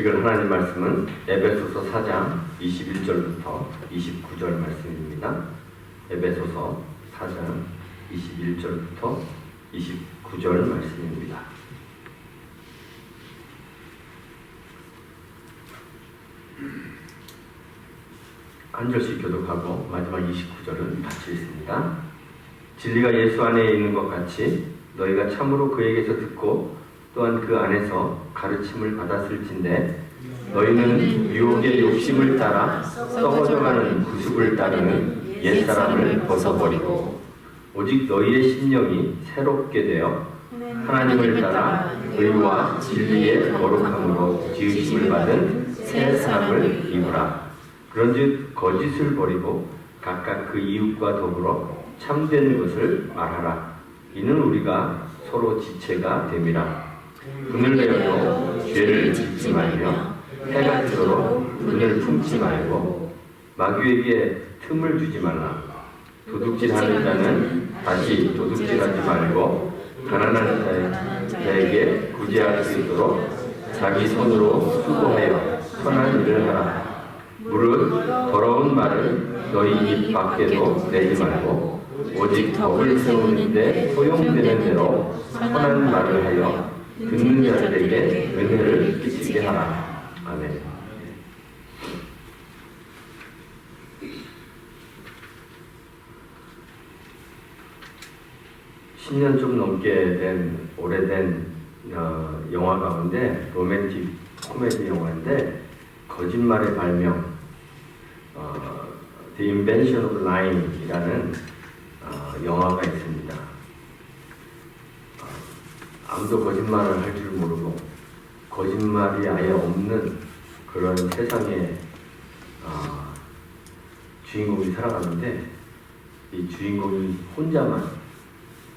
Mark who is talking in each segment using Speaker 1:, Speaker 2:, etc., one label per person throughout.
Speaker 1: 읽을 하나님 말씀은 에베소서 4장 21절부터 29절 말씀입니다. 에베소서 4장 21절부터 29절 말씀입니다. 한 절씩 교독하고 마지막 29절은 같이 읽습니다. 진리가 예수 안에 있는 것 같이 너희가 참으로 그에게서 듣고 또한 그 안에서 가르침을 받았을진데 너희는 유혹의 욕심을 따라 썩어져가는 구습을 따르는 옛사람을 벗어버리고 오직 너희의 심령이 새롭게 되어 하나님을 따라 의와 진리의 거룩함으로 지으심을 받은 새 사람을 입으라. 그런즉 거짓을 버리고 각각 그 이웃과 더불어 참된 것을 말하라. 이는 우리가 서로 지체가 됨이라. 분을 내어도 죄를 짓지 말며 해가 뜨도록 분을 품지 말고 마귀에게 틈을 주지 말라. 도둑질하는 자는 다시 도둑질하지 말고 가난한 자에게 구제할 수 있도록 자기 손으로 수고하여 선한 일을 하라. 무릇 더러운 말을 너희 입 밖에도 내지 말고 오직 덕을 세우는데 소용되는 대로 선한 말을 하여 듣는 자들에게 은혜를 끼치게 하라. 아멘. 10년 좀 넘게 된 오래된 영화 가운데 로맨틱 코미디 영화인데 거짓말의 발명 The Invention of Lying이라는 영화가 있습니다. 아무도 거짓말을 할 줄 모르고 거짓말이 아예 없는 그런 세상에 주인공이 살아가는데 이 주인공이 혼자만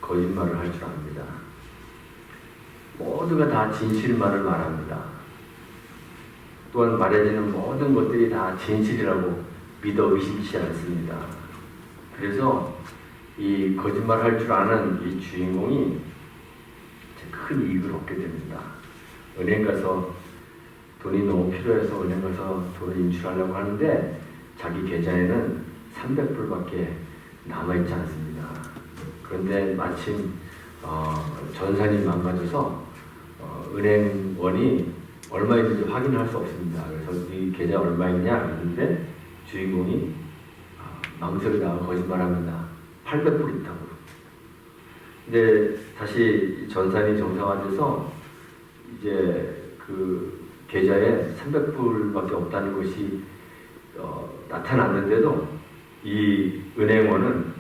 Speaker 1: 거짓말을 할 줄 압니다. 모두가 다 진실만을 말합니다. 또한 말해지는 모든 것들이 다 진실이라고 믿어 의심치 않습니다. 그래서 이 거짓말 할 줄 아는 이 주인공이 큰 이익을 얻게 됩니다. 은행 가서 돈이 너무 필요해서 은행 가서 돈을 인출하려고 하는데 자기 계좌에는 300불밖에 남아있지 않습니다. 그런데 마침 전산이 망가져서 은행원이 얼마 있는지 확인할 수 없습니다. 그래서 이 계좌 얼마 있냐 했는데 주인공이 망설이다가 거짓말합니다. 800불 있다고. 근데 다시 전산이 정상화돼서 이제 그 계좌에 300불밖에 없다는 것이 나타났는데도 이 은행원은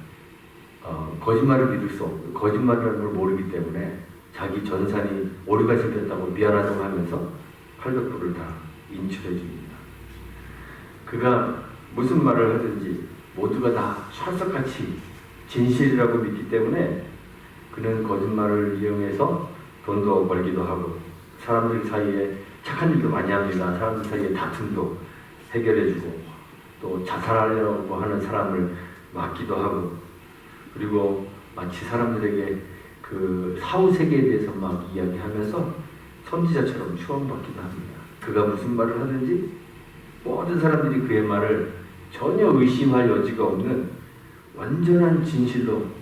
Speaker 1: 거짓말을 믿을 수 없고 거짓말이라는 걸 모르기 때문에 자기 전산이 오류가 생겼다고 미안하다고 하면서 800불을 다 인출해 줍니다. 그가 무슨 말을 하든지 모두가 다 철석같이 진실이라고 믿기 때문에 그는 거짓말을 이용해서 돈도 벌기도 하고 사람들 사이에 착한 일도 많이 합니다. 사람들 사이에 다툼도 해결해주고 또 자살하려고 하는 사람을 막기도 하고 그리고 마치 사람들에게 그 사후세계에 대해서 막 이야기하면서 선지자처럼 추앙받기도 합니다. 그가 무슨 말을 하든지 모든 사람들이 그의 말을 전혀 의심할 여지가 없는 완전한 진실로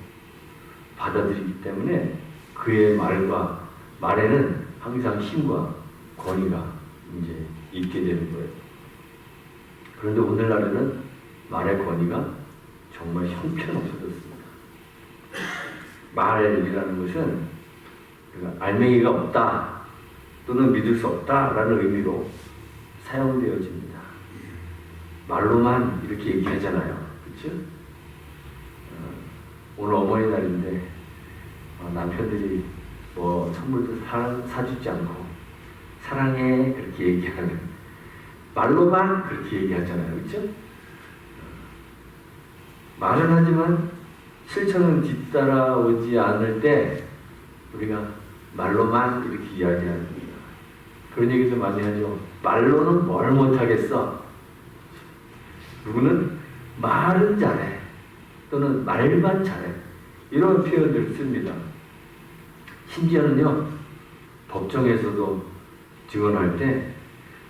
Speaker 1: 받아들이기 때문에 그의 말에는 항상 힘과 권위가 이제 있게 되는 거예요. 그런데 오늘날에는 말의 권위가 정말 형편없어졌습니다. 말이라는 것은 알맹이가 없다 또는 믿을 수 없다라는 의미로 사용되어집니다. 말로만 이렇게 얘기하잖아요. 그렇죠? 오늘 어머니날인데 남편들이 뭐 선물도 사주지 않고 사랑해 그렇게 얘기하는 말로만 그렇게 얘기하잖아요. 그렇죠? 말은 하지만 실천은 뒤따라오지 않을 때 우리가 말로만 이렇게 이야기하는 겁니다. 그런 얘기도 많이 하죠. 말로는 뭘 못하겠어. 누구는 말은 잘해. 또는 말만 잘해. 이런 표현을 씁니다. 심지어는요, 법정에서도 증언할 때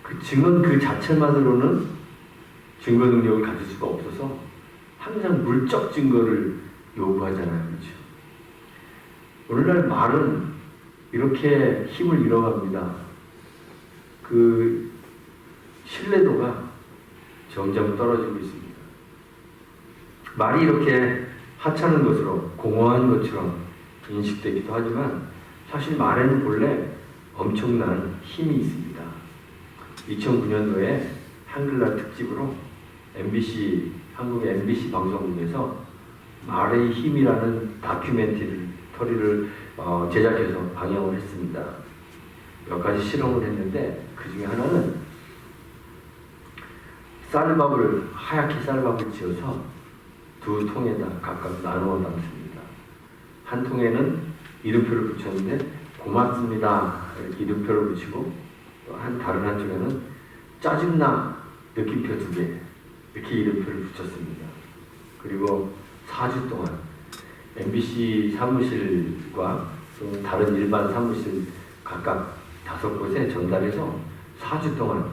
Speaker 1: 그 증언 그 자체만으로는 증거 능력을 가질 수가 없어서 항상 물적 증거를 요구하잖아요. 그렇죠? 오늘날 말은 이렇게 힘을 잃어갑니다. 그 신뢰도가 점점 떨어지고 있습니다. 말이 이렇게 하찮은 것으로 공허한 것처럼 인식되기도 하지만 사실 말에는 본래 엄청난 힘이 있습니다. 2009년도에 한글날 특집으로 한국 MBC 방송국에서 말의 힘이라는 다큐멘터리를 제작해서 방영을 했습니다. 몇 가지 실험을 했는데 그 중에 하나는 하얗게 쌀밥을 지어서 두 통에다 각각 나누어 담습니다. 한 통에는 이름표를 붙였는데 고맙습니다 이렇게 이름표를 붙이고 또 다른 한쪽에는 짜증나 느낌표 2개 이렇게 이름표를 붙였습니다. 그리고 4주 동안 MBC 사무실과 또 다른 일반 사무실 각각 5곳에 전달해서 4주 동안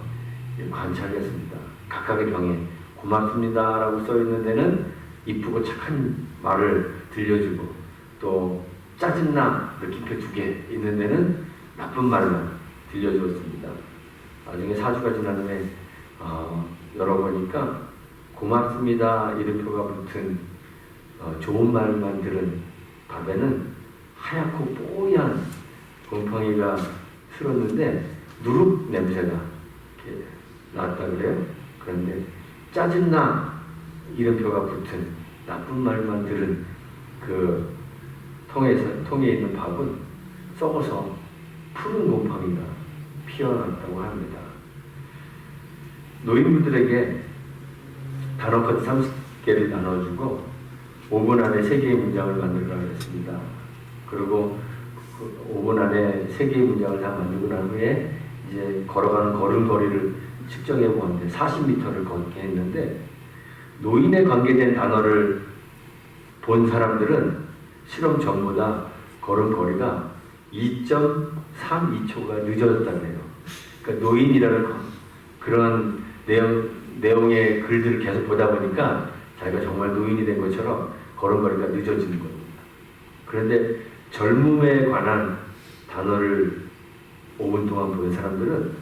Speaker 1: 관찰했습니다. 각각의 병에 고맙습니다 라고 써있는 데는 이쁘고 착한 말을 들려주고 또 짜증나 느낌표 2개 있는 데는 나쁜 말만 들려주었습니다. 나중에 4주가 지난 후에 열어보니까 고맙습니다 이름표가 붙은 좋은 말만 들은 밥에는 하얗고 뽀얀 곰팡이가 슬었는데 누룩 냄새가 이렇게 났다 그래요. 그런데 짜증나 이름표가 붙은 나쁜 말만 들은 그 통에 있는 밥은 썩어서 푸른 곰팡이가 피어났다고 합니다. 노인분들에게 단어 코드 30개를 나눠주고 5분 안에 3개의 문장을 만들라고 했습니다. 그리고 5분 안에 3개의 문장을 다 만들고 난 후에 이제 걸어가는 걸음걸이를 측정해 보았는데 40m를 걷게 했는데 노인에 관계된 단어를 본 사람들은 실험 전보다 걸음걸이가 2.32초가 늦어졌다고 해요. 그러니까 노인이라는 그런 내용의 글들을 계속 보다 보니까 자기가 정말 노인이 된 것처럼 걸음걸이가 늦어지는 겁니다. 그런데 젊음에 관한 단어를 5분 동안 본 사람들은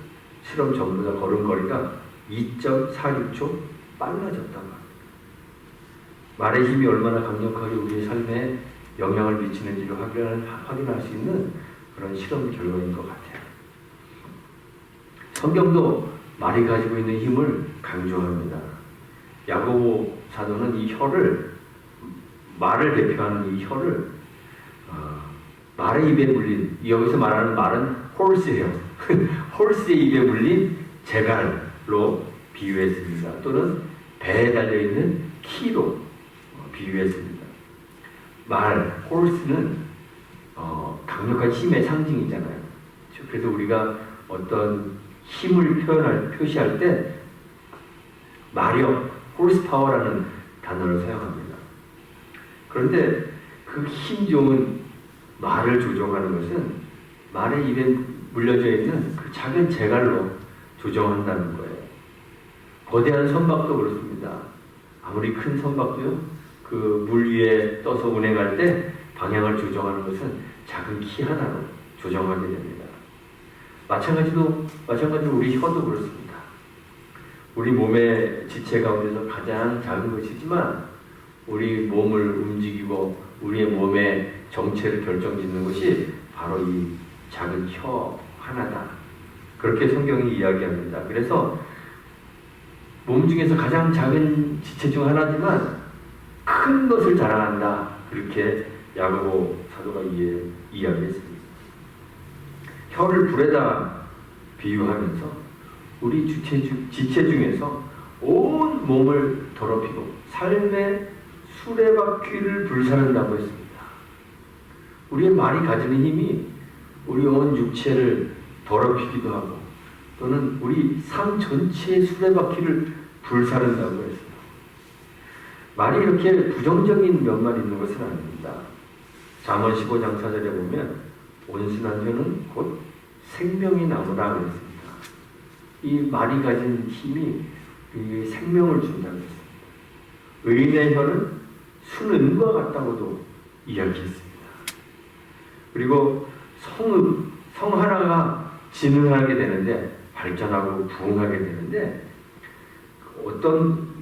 Speaker 1: 실험 전보다 걸음걸이가 2.46초 빨라졌다고 합니다. 말의 힘이 얼마나 강력하게 우리의 삶에 영향을 미치는지를 확인할 수 있는 그런 실험 결과인 것 같아요. 성경도 말이 가지고 있는 힘을 강조합니다. 야고보 사도는 이 혀를, 말을 대표하는 이 혀를 말의 입에 물린, 여기서 말하는 말은 홀스예요. 홀스의 입에 물린 재갈로 비유했습니다. 또는 배에 달려있는 키로 비유했습니다. 홀스는 강력한 힘의 상징이잖아요. 그래서 우리가 어떤 힘을 표시할 때 마력, 홀스파워라는 단어를 사용합니다. 그런데 그 힘 좋은 말을 조종하는 것은 말의 입에 물려져 있는 그 작은 재갈로 조종한다는 거예요. 거대한 선박도 그렇습니다. 아무리 큰 선박도요, 그 물 위에 떠서 운행할 때 방향을 조정하는 것은 작은 키 하나로 조정하게 됩니다. 마찬가지로 우리 혀도 그렇습니다. 우리 몸의 지체 가운데서 가장 작은 것이지만 우리 몸을 움직이고 우리의 몸의 정체를 결정짓는 것이 바로 이 작은 혀 하나다. 그렇게 성경이 이야기합니다. 그래서 몸 중에서 가장 작은 지체 중 하나지만 큰 것을 자랑한다. 그렇게 야고보 사도가 이야기했습니다. 혀를 불에다 비유하면서 우리 지체 중에서 온 몸을 더럽히고 삶의 수레바퀴를 불사른다고 했습니다. 우리의 말이 가지는 힘이 우리 온 육체를 더럽히기도 하고 또는 우리 삶 전체의 수레바퀴를 불사른다고 했습니다. 말이 이렇게 부정적인 면만 있는 것은 아닙니다. 잠언 15장 4절에 보면 온순한 혀는 곧 생명이 나무라 그랬습니다. 이 말이 가진 힘이 이 생명을 준다고 했습니다. 의인의 혀는 순은과 같다고도 이야기했습니다. 그리고 성 하나가 진흥하게 되는데, 발전하고 부흥하게 되는데,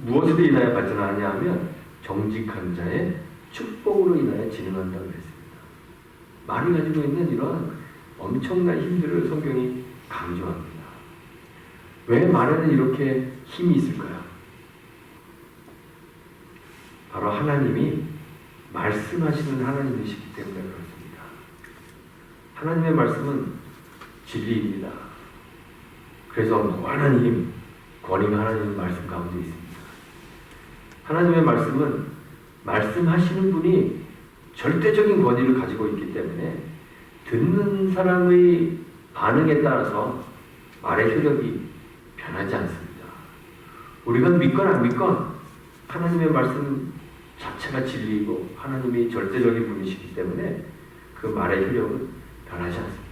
Speaker 1: 무엇으로 인하여 발전하냐 하면 정직한 자의 축복으로 인하여 진흥한다고 했습니다. 말이 가지고 있는 이러한 엄청난 힘들을 성경이 강조합니다. 왜 말에는 이렇게 힘이 있을까요? 바로 하나님이 말씀하시는 하나님이시기 때문에 그렇습니다. 하나님의 말씀은 진리입니다. 그래서 무한한 힘, 권위가 하나님의 말씀 가운데 있습니다. 하나님의 말씀은 말씀하시는 분이 절대적인 권위를 가지고 있기 때문에 듣는 사람의 반응에 따라서 말의 효력이 변하지 않습니다. 우리가 믿건 안 믿건 하나님의 말씀 자체가 진리이고 하나님이 절대적인 분이시기 때문에 그 말의 효력은 변하지 않습니다.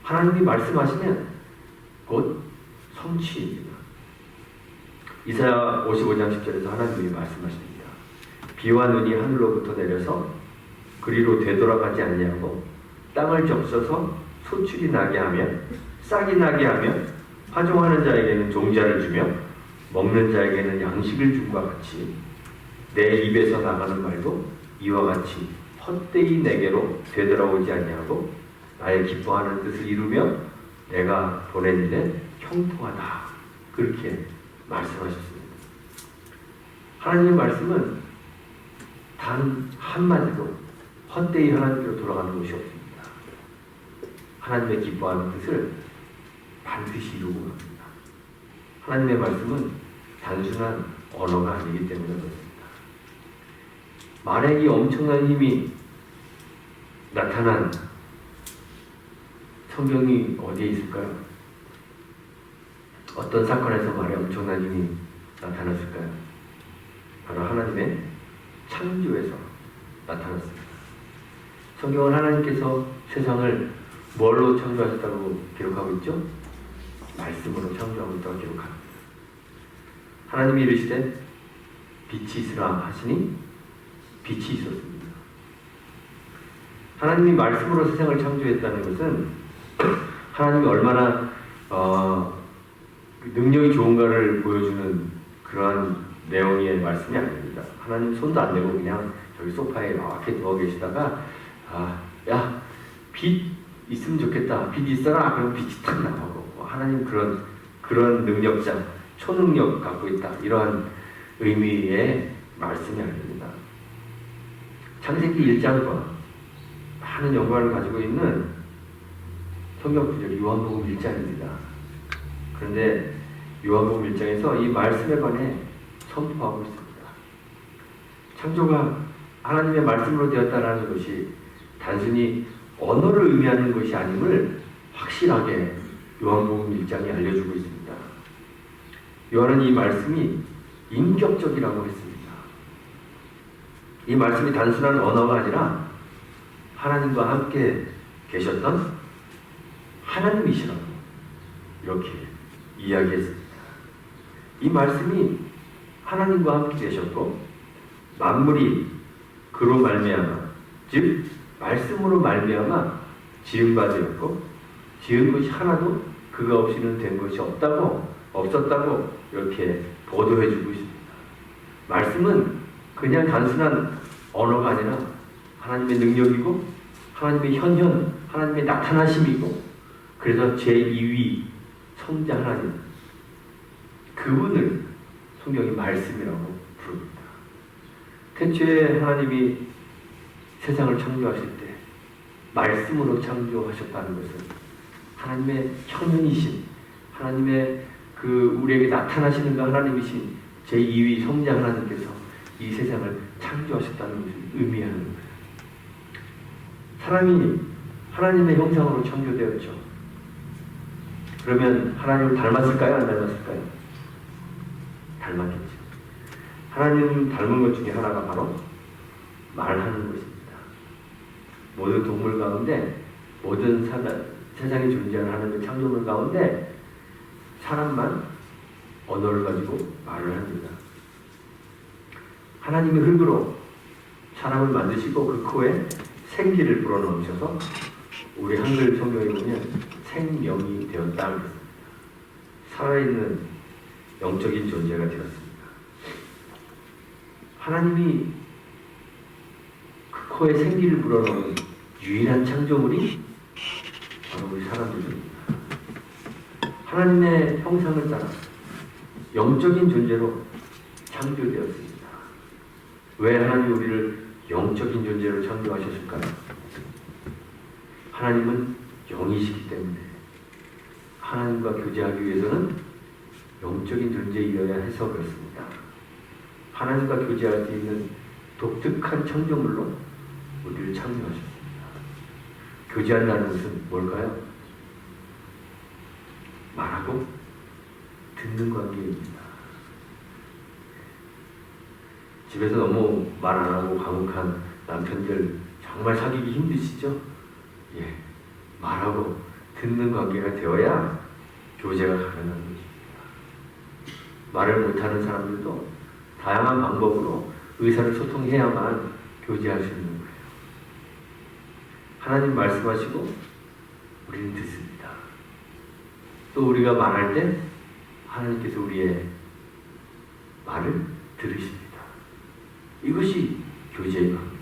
Speaker 1: 하나님이 말씀하시면 곧 성취입니다. 이사야 55장 10절에서 하나님이 말씀하십니다. 비와 눈이 하늘로부터 내려서 그리로 되돌아가지 아니하고 땅을 적셔서 소출이 나게 하며 싹이 나게 하며 파종하는 자에게는 종자를 주며 먹는 자에게는 양식을 줌과 같이 내 입에서 나가는 말도 이와 같이 헛되이 내게로 되돌아오지 아니하고 나의 기뻐하는 뜻을 이루며 내가 보낸 일에 형통하다. 그렇게 말씀하셨습니다. 하나님의 말씀은 단 한마디도 헛되이 하나님께로 돌아가는 것이 없습니다. 하나님의 기뻐하는 뜻을 반드시 이루고 갑니다. 하나님의 말씀은 단순한 언어가 아니기 때문에 그렇습니다. 말에 이 엄청난 힘이 나타난 성경이 어디에 있을까요? 어떤 사건에서 말에 엄청난 힘이 나타났을까요? 바로 하나님의 창조에서 나타났습니다. 성경은 하나님께서 세상을 뭘로 창조하셨다고 기록하고 있죠? 말씀으로 창조하고 있다고 기록합니다. 하나님이 이르시되 빛이 있으라 하시니 빛이 있었습니다. 하나님이 말씀으로 세상을 창조했다는 것은 하나님이 얼마나 능력이 좋은가를 보여주는 그러한 내용의 말씀이 아닙니다. 하나님 손도 안 대고 그냥 저기 소파에 이렇게 누워 계시다가 야, 빛 있으면 좋겠다. 빛 있어라. 그럼 빛이 탁 나오고 하나님 그런 능력자, 초능력 갖고 있다. 이러한 의미의 말씀이 아닙니다. 창세기 1장과 많은 연관을 가지고 있는 성경 구절이 요한복음 1장입니다. 그런데 요한복음 1장에서 이 말씀에 관해 선포하고 있습니다. 창조가 하나님의 말씀으로 되었다라는 것이 단순히 언어를 의미하는 것이 아님을 확실하게 요한복음 1장이 알려주고 있습니다. 요한은 이 말씀이 인격적이라고 했습니다. 이 말씀이 단순한 언어가 아니라 하나님과 함께 계셨던 하나님이시라고 이렇게 이야기했습니다. 이 말씀이 하나님과 함께 계셨고 만물이 그로 말미암아 즉 말씀으로 말미암아 지은 바 되었고 지은 것이 하나도 그가 없이는 된 것이 없었다고 이렇게 보도해주고 있습니다. 말씀은 그냥 단순한 언어가 아니라 하나님의 능력이고 하나님의 현현, 하나님의 나타나심이고 그래서 제2위 성자 하나님 그분을 성경이 말씀이라고 부릅니다. 태초에 하나님이 세상을 창조하실 때 말씀으로 창조하셨다는 것은 하나님의 현현이신 하나님의 우리에게 나타나시는 그 하나님이신 제2위 성자 하나님께서 이 세상을 창조하셨다는 것을 의미하는 거예요. 사람이 하나님의 형상으로 창조되었죠. 그러면 하나님을 닮았을까요? 안 닮았을까요? 닮았겠죠. 하나님을 닮은 것 중에 하나가 바로 말하는 것입니다. 모든 동물 가운데 모든 세상에 존재하는 하나님의 창조물 가운데 사람만 언어를 가지고 말을 합니다. 하나님이 흙으로 사람을 만드시고 그 코에 생기를 불어넣으셔서 우리 한글 성경에 보면 생명이 되었다 그랬습니다. 살아있는 영적인 존재가 되었습니다. 하나님이 그 코에 생기를 불어넣은 유일한 창조물이 바로 우리 사람들입니다. 하나님의 형상을 따라 영적인 존재로 창조되었습니다. 왜 하나님이 우리를 영적인 존재로 창조하셨을까요? 하나님은 영이시기 때문에 하나님과 교제하기 위해서는 영적인 존재이어야 해서 그렇습니다. 하나님과 교제할 수 있는 독특한 창조물로 우리를 창조하셨습니다. 교제한다는 것은 뭘까요? 말하고 듣는 관계입니다. 집에서 너무 말 안 하고 과묵한 남편들 정말 사귀기 힘드시죠? 예, 말하고 듣는 관계가 되어야 교제가 가능한 것입니다. 말을 못하는 사람들도 다양한 방법으로 의사를 소통해야만 교제할 수 있는 거예요. 하나님 말씀하시고 우리는 듣습니다. 또 우리가 말할 때 하나님께서 우리의 말을 들으십니다. 이것이 교제의 관계예요.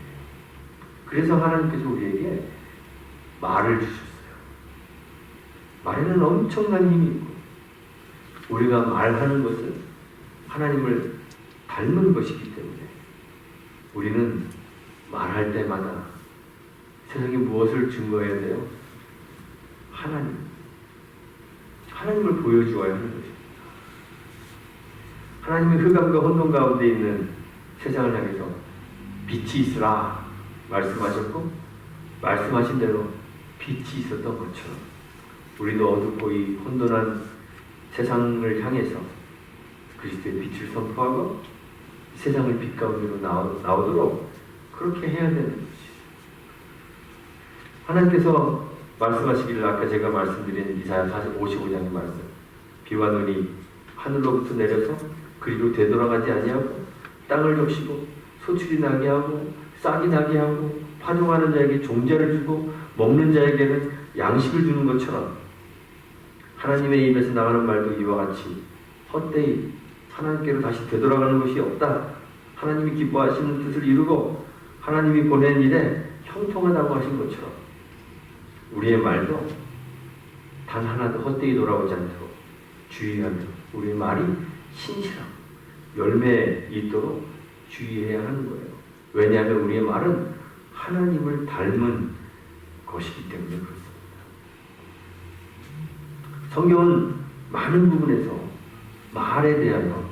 Speaker 1: 그래서 하나님께서 우리에게 말을 주셨어요. 말에는 엄청난 힘이 있고 우리가 말하는 것은 하나님을 닮은 것이기 때문에 우리는 말할 때마다 세상에 무엇을 증거해야 돼요? 하나님을 보여주어야 하는 것입니다. 하나님의 흑암과 혼돈 가운데 있는 세상을 향해서 빛이 있으라 말씀하셨고 말씀하신 대로 빛이 있었던 것처럼 우리도 어둡고 이 혼돈한 세상을 향해서 그리스도의 빛을 선포하고 세상을 빛 가운데로 나오도록 그렇게 해야 되는 것이죠. 하나님께서 말씀하시기를 아까 제가 말씀드린 이사야 55장의 말씀 비와 눈이 하늘로부터 내려서 그리로 되돌아가지 아니하고 땅을 적시고 소출이 나게 하고 싹이 나게 하고 파종하는 자에게 종자를 주고 먹는 자에게는 양식을 주는 것처럼 하나님의 입에서 나가는 말도 이와 같이 헛되이 하나님께로 다시 되돌아가는 것이 없다. 하나님이 기뻐하시는 뜻을 이루고 하나님이 보낸 일에 형통하다고 하신 것처럼 우리의 말도 단 하나도 헛되이 돌아오지 않도록 주의하며 우리의 말이 신실하고 열매에 있도록 주의해야 하는 거예요. 왜냐하면 우리의 말은 하나님을 닮은 것이기 때문에 그렇습니다. 성경은 많은 부분에서 말에 대하여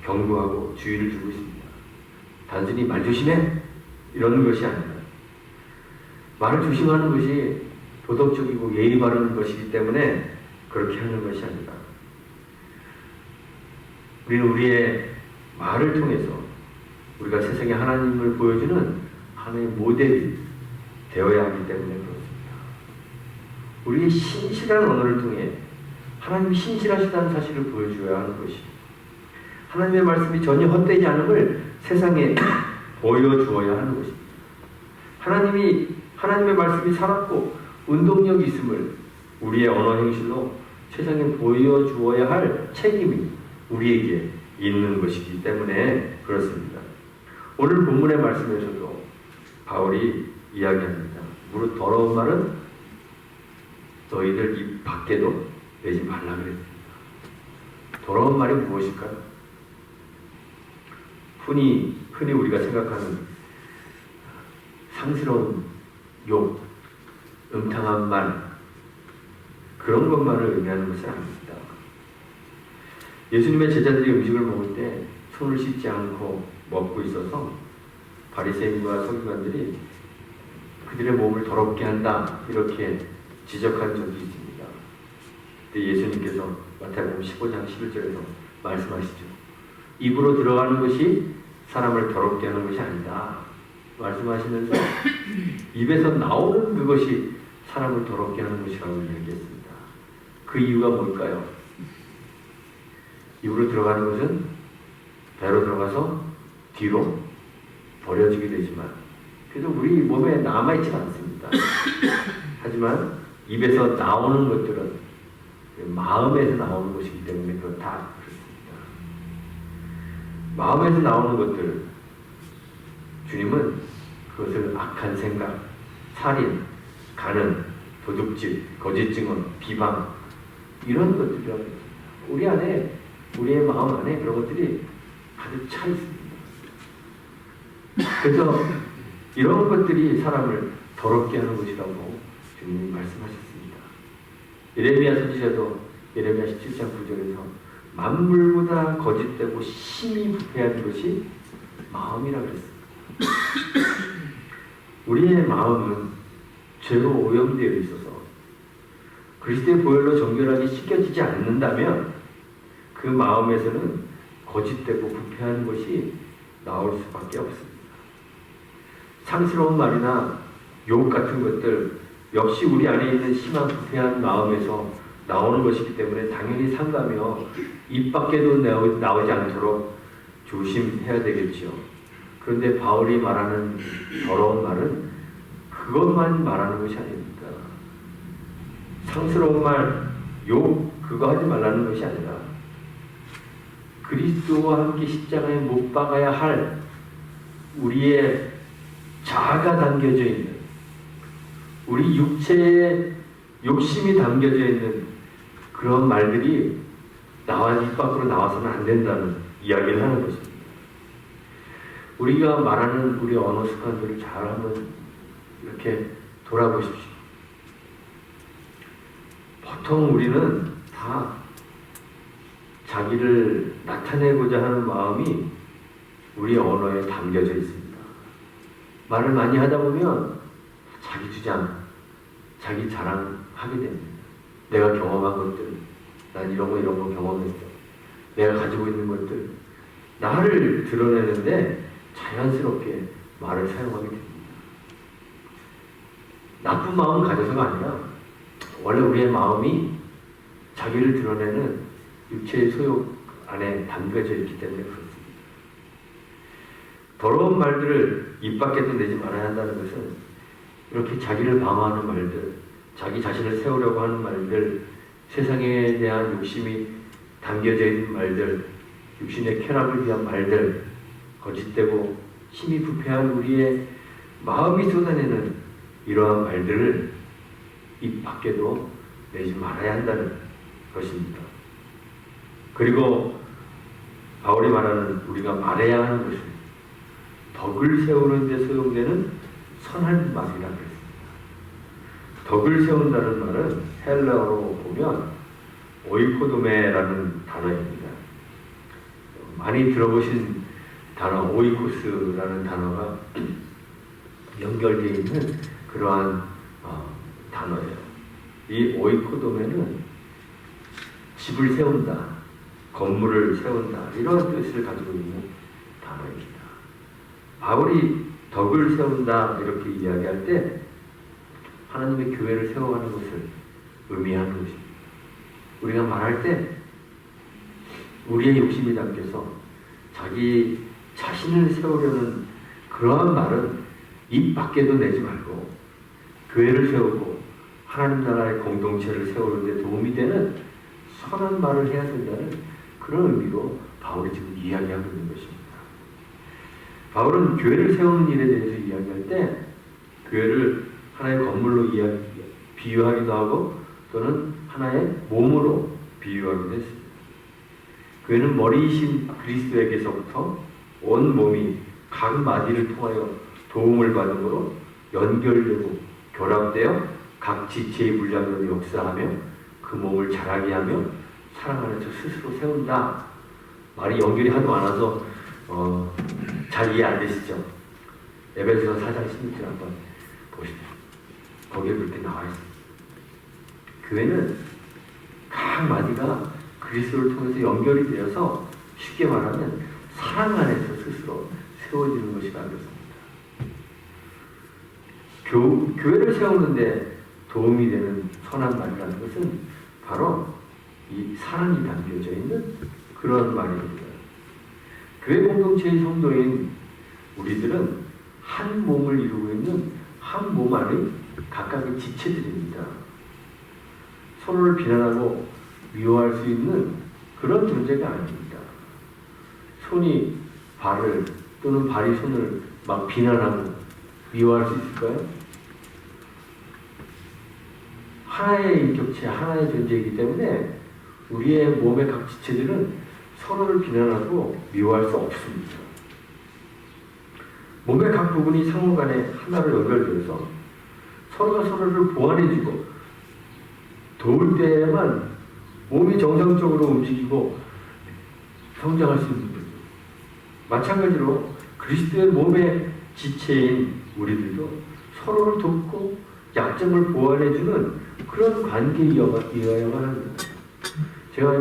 Speaker 1: 경고하고 주의를 주고 있습니다. 단순히 말 조심해 이러는 것이 아니라 말을 조심하는 것이 도덕적이고 예의 바른 것이기 때문에 그렇게 하는 것이 아니라 우리는 우리의 말을 통해서 우리가 세상에 하나님을 보여주는 하나님의 모델이 되어야 하기 때문에 그렇습니다. 우리의 신실한 언어를 통해 하나님이 신실하시다는 사실을 보여줘야 하는 것이 하나님의 말씀이 전혀 헛되지 않음을 세상에 보여주어야 하는 것입니다. 하나님의 말씀이 살았고 운동력이 있음을 우리의 언어 행실로 세상에 보여주어야 할 책임이 우리에게 있는 것이기 때문에 그렇습니다. 오늘 본문의 말씀에서도 바울이 이야기합니다. 무릇 더러운 말은 너희들 입 밖에도 내지 말라 그랬습니다. 더러운 말이 무엇일까요? 흔히 우리가 생각하는 상스러운 욕, 음탕한 말 그런 것만을 의미하는 것은 아닙니다. 예수님의 제자들이 음식을 먹을 때 손을 씻지 않고 먹고 있어서 바리새인과 서기관들이 그들의 몸을 더럽게 한다 이렇게 지적한 적이 있습니다. 그때 예수님께서 마태복음 15장 11절에서 말씀하시죠. 입으로 들어가는 것이 사람을 더럽게 하는 것이 아니다 말씀하시면서 입에서 나오는 그것이 사람을 더럽게 하는 것이라고 이야기했습니다. 그 이유가 뭘까요? 입으로 들어가는 것은 배로 들어가서 뒤로 버려지게 되지만 그래도 우리 몸에 남아있지 않습니다. 하지만 입에서 나오는 것들은 마음에서 나오는 것이기 때문에 그렇다 그렇습니다. 마음에서 나오는 것들 주님은 그것을 악한 생각, 살인, 간음, 도둑질, 거짓 증언, 비방 이런 것들이라고 했습니다. 우리 안에 우리의 마음 안에 그런 것들이 가득 차 있습니다. 그래서 이런 것들이 사람을 더럽게 하는 것이라고 주님이 말씀하셨습니다. 예레미야 선지자도 예레미야 17장 9절에서 만물보다 거짓되고 심히 부패한 것이 마음이라 그랬습니다. 우리의 마음은 죄로 오염되어 있어서 그리스도의 보혈로 정결하게 씻겨지지 않는다면 그 마음에서는 거짓되고 부패한 것이 나올 수밖에 없습니다. 상스러운 말이나 욕 같은 것들 역시 우리 안에 있는 심한 부패한 마음에서 나오는 것이기 때문에 당연히 삼가며 입 밖에도 나오지 않도록 조심해야 되겠죠. 그런데 바울이 말하는 더러운 말은 그것만 말하는 것이 아닙니다. 상스러운 말, 욕 그거 하지 말라는 것이 아니라 그리스도와 함께 십자가에 못 박아야 할 우리의 자아가 담겨져 있는 우리 육체에 욕심이 담겨져 있는 그런 말들이 입 밖으로 나와서는 안 된다는 이야기를 하는 것입니다. 우리가 말하는 우리 언어 습관들을 잘 한번 이렇게 돌아보십시오. 보통 우리는 다 자기를 나타내고자 하는 마음이 우리 언어에 담겨져 있습니다. 말을 많이 하다 보면 자기 주장, 자기 자랑하게 됩니다. 내가 경험한 것들, 난 이런 거 경험했어. 내가 가지고 있는 것들, 나를 드러내는데 자연스럽게 말을 사용하게 됩니다. 나쁜 마음 가져서가 아니라 원래 우리의 마음이 자기를 드러내는 육체의 소욕 안에 담겨져 있기 때문에 그렇습니다. 더러운 말들을 입 밖에도 내지 말아야 한다는 것은 이렇게 자기를 방어하는 말들, 자기 자신을 세우려고 하는 말들, 세상에 대한 욕심이 담겨져 있는 말들, 육신의 쾌락을 위한 말들, 거짓되고 힘이 부패한 우리의 마음이 쏟아내는 이러한 말들을 입 밖에도 내지 말아야 한다는 것입니다. 그리고 바울이 말하는 우리가 말해야 하는 것은 덕을 세우는 데 소용되는 선한 말이라 그랬습니다. 덕을 세운다는 말은 헬라어로 보면 오이코도메라는 단어입니다. 많이 들어보신 단어 오이코스라는 단어가 연결되어 있는 그러한 단어예요. 이 오이코도메는 집을 세운다, 건물을 세운다 이런 뜻을 가지고 있는 단어입니다. 바울이 덕을 세운다 이렇게 이야기할 때 하나님의 교회를 세워가는 것을 의미하는 것입니다. 우리가 말할 때 우리의 욕심이 담겨서 자기 자신을 세우려는 그러한 말은 입 밖에도 내지 말고 교회를 세우고 하나님 나라의 공동체를 세우는 데 도움이 되는 선한 말을 해야 된다는 그런 의미로 바울이 지금 이야기하고 있는 것입니다. 바울은 교회를 세우는 일에 대해서 이야기할 때 교회를 하나의 건물로 비유하기도 하고 또는 하나의 몸으로 비유하기도 했습니다. 교회는 머리이신 그리스도에게서부터 온 몸이 각 마디를 통하여 도움을 받음으로 연결되고 결합되어 각 지체의 분량으로 역사하며 그 몸을 자라게 하며 사랑 안에서 스스로 세운다. 말이 연결이 하도 많아서 잘 이해 안 되시죠? 에베소서 4장 16절 한번 보시죠. 거기에 그렇게 나와 있습니다. 교회는 각 마디가 그리스도를 통해서 연결이 되어서 쉽게 말하면 사랑 안에서 스스로 세워지는 것이라 그렇습니다. 교회를 세우는데 도움이 되는 선한 말이라는 것은 바로 이 사랑이 담겨져 있는 그런 말입니다. 교회 공동체의 성도인 우리들은 한 몸을 이루고 있는 한 몸 안의 각각의 지체들입니다. 서로를 비난하고 미워할 수 있는 그런 존재가 아닙니다. 손이 발을 또는 발이 손을 막 비난하고 미워할 수 있을까요? 하나의 인격체, 하나의 존재이기 때문에 우리의 몸의 각 지체들은 서로를 비난하고 미워할 수 없습니다. 몸의 각 부분이 상호간에 하나로 연결되어서 서로가 서로를 보완해주고 도울 때에만 몸이 정상적으로 움직이고 성장할 수 있는 거죠. 마찬가지로 그리스도의 몸의 지체인 우리들도 서로를 돕고 약점을 보완해주는 그런 관계에 이어야만 합니다. 제가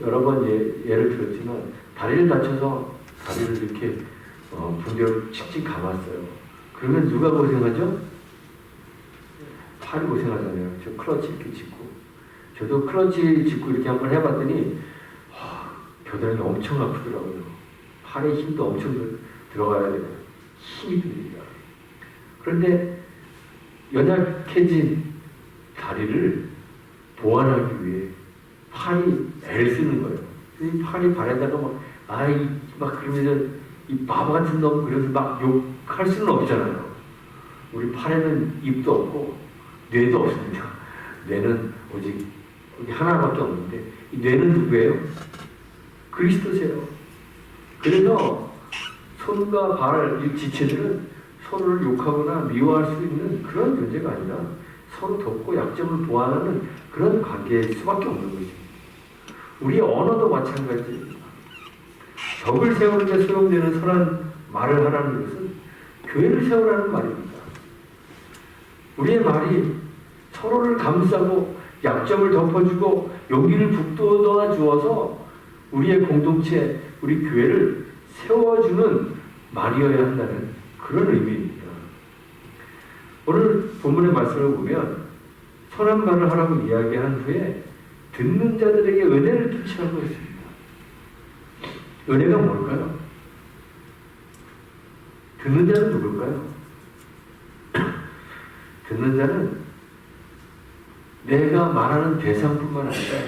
Speaker 1: 여러 번 예를 들었지만 다리를 다쳐서 다리를 이렇게 붕대로 칙칙 감았어요. 그러면 누가 고생하죠? 팔이 고생하잖아요. 저 클러치 이렇게 짚고. 저도 클러치 짚고 이렇게 한번 해봤더니 겨드랑이 엄청 아프더라고요. 팔에 힘도 엄청 들어가야 돼요. 힘이 듭니다. 그런데 연약해진 다리를 보완하기 위해 팔이 애를 쓰는 거예요. 이 팔이 발에다가 막 그러면서 이 바보 같은 놈 그래서 막 욕할 수는 없잖아요. 우리 팔에는 입도 없고 뇌도 없습니다. 뇌는 오직 하나밖에 없는데 이 뇌는 누구예요? 그리스도세요. 그래서 손과 발, 이 지체들은 서로를 욕하거나 미워할 수 있는 그런 존재가 아니라 서로 돕고 약점을 보완하는 그런 관계일 수밖에 없는 것입니다. 우리의 언어도 마찬가지입니다. 적을 세우는 데 소용되는 선한 말을 하라는 것은 교회를 세우라는 말입니다. 우리의 말이 서로를 감싸고 약점을 덮어주고 용기를 북돋아 주어서 우리의 공동체, 우리 교회를 세워주는 말이어야 한다는 그런 의미입니다. 오늘 본문의 말씀을 보면 선한 말을 하라고 이야기한 후에 듣는 자들에게 은혜를 끼치라고 했습니다. 은혜가 뭘까요? 듣는 자는 누굴까요? 듣는 자는 내가 말하는 대상뿐만 아니라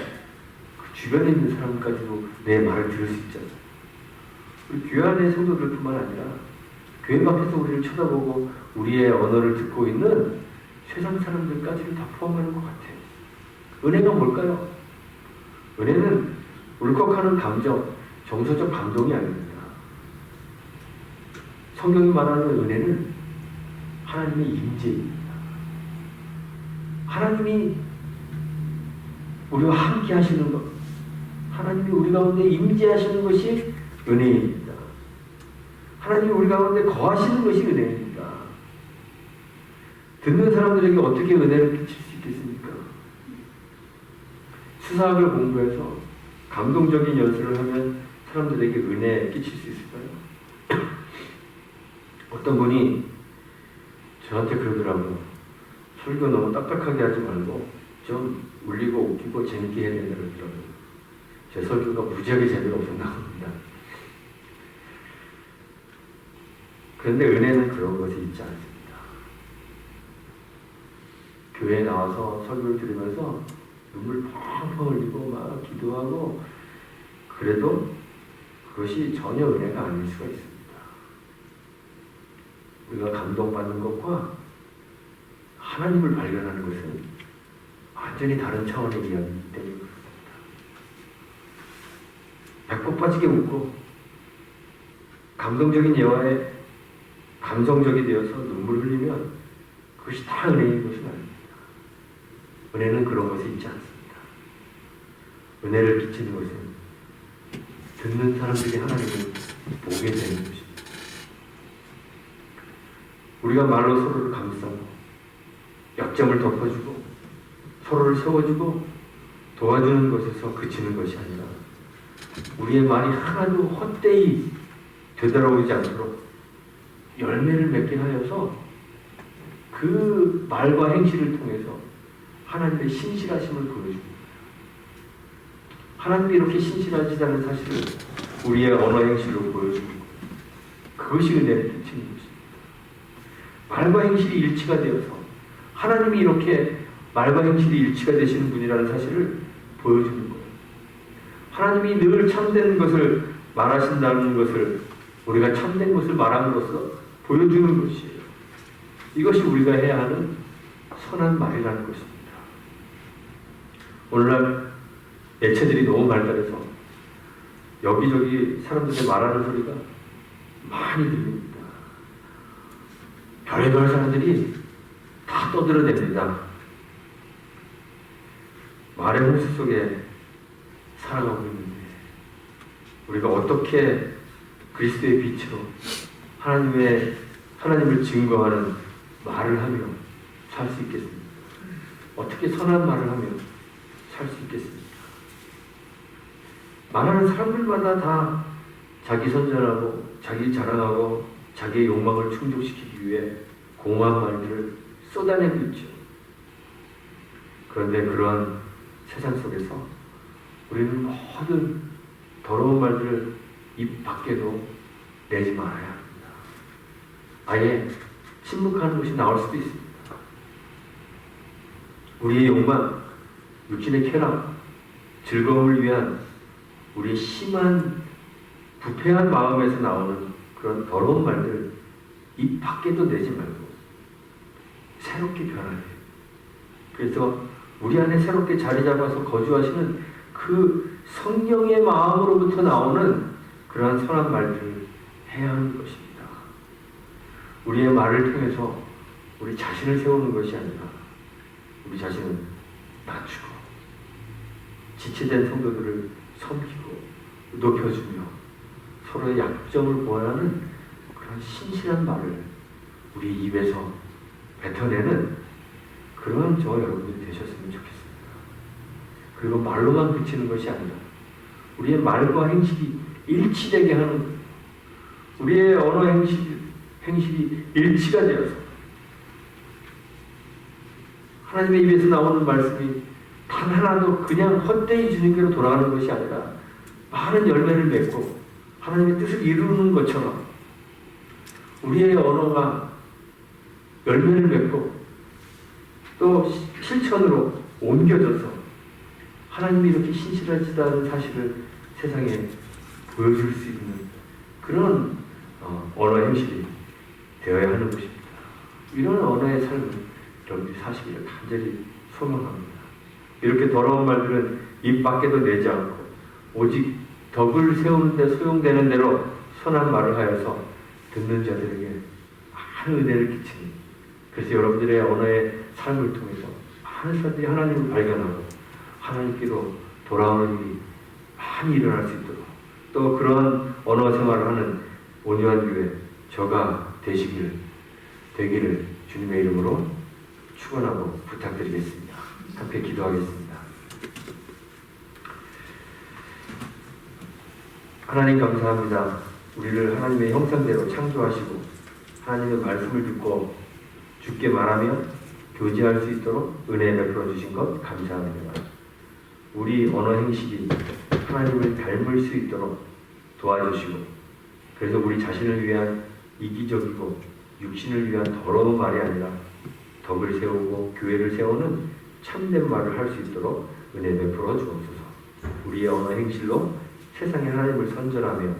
Speaker 1: 그 주변에 있는 사람까지도 내 말을 들을 수 있잖아요. 우리 교회 안의 성도들뿐만 아니라 교회 밖에서 우리를 쳐다보고 우리의 언어를 듣고 있는 세상 사람들까지를 다 포함하는 것 같아요. 은혜가 뭘까요? 은혜는 울컥하는 감정, 정서적 감동이 아닙니다. 성경이 말하는 은혜는 하나님의 임재입니다. 하나님이 우리와 함께 하시는 것, 하나님이 우리 가운데 임재하시는 것이 은혜입니다. 하나님이 우리 가운데 거하시는 것이 은혜입니다. 듣는 사람들에게 어떻게 은혜를 끼칠 수 있겠습니까? 수사학을 공부해서 감동적인 연설을 하면 사람들에게 은혜 끼칠 수 있을까요? 어떤 분이 저한테 그러더라고요. 설교 너무 딱딱하게 하지 말고 좀 울리고 웃기고 재밌게 해야 된다 그러더라고요. 제 설교가 무지하게 재미가 없었나 봅니다. 그런데 은혜는 그런 것이 있지 않습니다. 교회에 나와서 설교를 들으면서 눈물 펑펑 흘리고 막 기도하고 그래도 그것이 전혀 은혜가 아닐 수가 있습니다. 우리가 감동받는 것과 하나님을 발견하는 것은 완전히 다른 차원의 이야기이기 때문에 그렇습니다. 배꼽 빠지게 웃고 감동적인 예화에 감성적이 되어서 눈물 흘리면 그것이 다 은혜인 것은 아닙니다. 은혜는 그런 것이 있지 않습니다. 은혜를 끼치는 것은 듣는 사람들이 하나님을 보게 되는 것입니다. 우리가 말로 서로를 감싸고 약점을 덮어주고 서로를 세워주고 도와주는 것에서 그치는 것이 아니라 우리의 말이 하나도 헛되이 되돌아오지 않도록 열매를 맺게 하여서 그 말과 행실을 통해서 하나님의 신실하심을 보여줍니다. 하나님이 이렇게 신실하시다는 사실을 우리의 언어 행실로 보여주는 거예요. 그것이 은혜를 끼치는 것입니다. 말과 행실이 일치가 되어서 하나님이 이렇게 말과 행실이 일치가 되시는 분이라는 사실을 보여주는 거예요. 하나님이 늘 참된 것을 말하신다는 것을 우리가 참된 것을 말함으로써 보여주는 것이에요. 이것이 우리가 해야 하는 선한 말이라는 것입니다. 오늘날 매체들이 너무 발달해서 여기저기 사람들이 말하는 소리가 많이 들립니다. 별의별 사람들이 다 떠들어댑니다. 말의 홍수 속에 살아가고 있는데 우리가 어떻게 그리스도의 빛으로 하나님을 증거하는 말을 하며 살 수 있겠습니까? 어떻게 선한 말을 하며 살 수 있겠습니까? 말하는 사람들마다 다 자기 선전하고 자기 자랑하고 자기의 욕망을 충족시키기 위해 공허한 말들을 쏟아내고 있죠. 그런데 그러한 세상 속에서 우리는 모든 더러운 말들을 입 밖에도 내지 말아야 합니다. 아예 침묵하는 것이 나올 수도 있습니다. 우리의 욕망, 육신의 쾌락, 즐거움을 위한 우리의 심한 부패한 마음에서 나오는 그런 더러운 말들 입 밖에도 내지 말고 새롭게 변화해야 해요. 그래서 우리 안에 새롭게 자리 잡아서 거주하시는 그 성령의 마음으로부터 나오는 그러한 선한 말들을 해야 하는 것입니다. 우리의 말을 통해서 우리 자신을 세우는 것이 아니라 우리 자신을 낮추고 지체된 성도들을 섬기고 높여주며 서로의 약점을 보완하는 그런 신실한 말을 우리 입에서 뱉어내는 그런 저 여러분들이 되셨으면 좋겠습니다. 그리고 말로만 그치는 것이 아니라 우리의 말과 행실이 일치되게 하는 우리의 언어 행실이 일치가 되어서 하나님의 입에서 나오는 말씀이 단 하나도 그냥 헛되이 주님께로 돌아가는 것이 아니라 많은 열매를 맺고 하나님의 뜻을 이루는 것처럼 우리의 언어가 열매를 맺고 또 실천으로 옮겨져서 하나님이 이렇게 신실하시다는 사실을 세상에 보여줄 수 있는 그런 언어 행실이 되어야 하는 것입니다. 이런 언어의 삶을 여러분들이 사시기를 간절히 소망합니다. 이렇게 더러운 말들은 입 밖에도 내지 않고 오직 덕을 세우는 데 소용되는 대로 선한 말을 하여서 듣는 자들에게 많은 은혜를 끼치는, 그래서 여러분들의 언어의 삶을 통해서 많은 사람들이 하나님을 발견하고 하나님께로 돌아오는 일이 많이 일어날 수 있도록, 또 그런 언어 생활을 하는 온유한 교회 저가 되기를 주님의 이름으로 축원하고 부탁드리겠습니다. 함께 기도하겠습니다. 하나님 감사합니다. 우리를 하나님의 형상대로 창조하시고 하나님의 말씀을 듣고 주께 말하며 교제할 수 있도록 은혜 베풀어 주신 것 감사합니다. 우리 언어 행실이 하나님을 닮을 수 있도록 도와주시고, 그래서 우리 자신을 위한 이기적이고 육신을 위한 더러운 말이 아니라 덕을 세우고 교회를 세우는 참된 말을 할 수 있도록 은혜 베풀어 주옵소서. 우리의 언어 행실로 세상에 하나님을 선전하며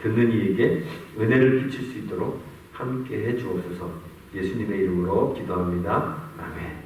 Speaker 1: 듣는 이에게 은혜를 끼칠 수 있도록 함께 해 주옵소서. 예수님의 이름으로 기도합니다. 아멘.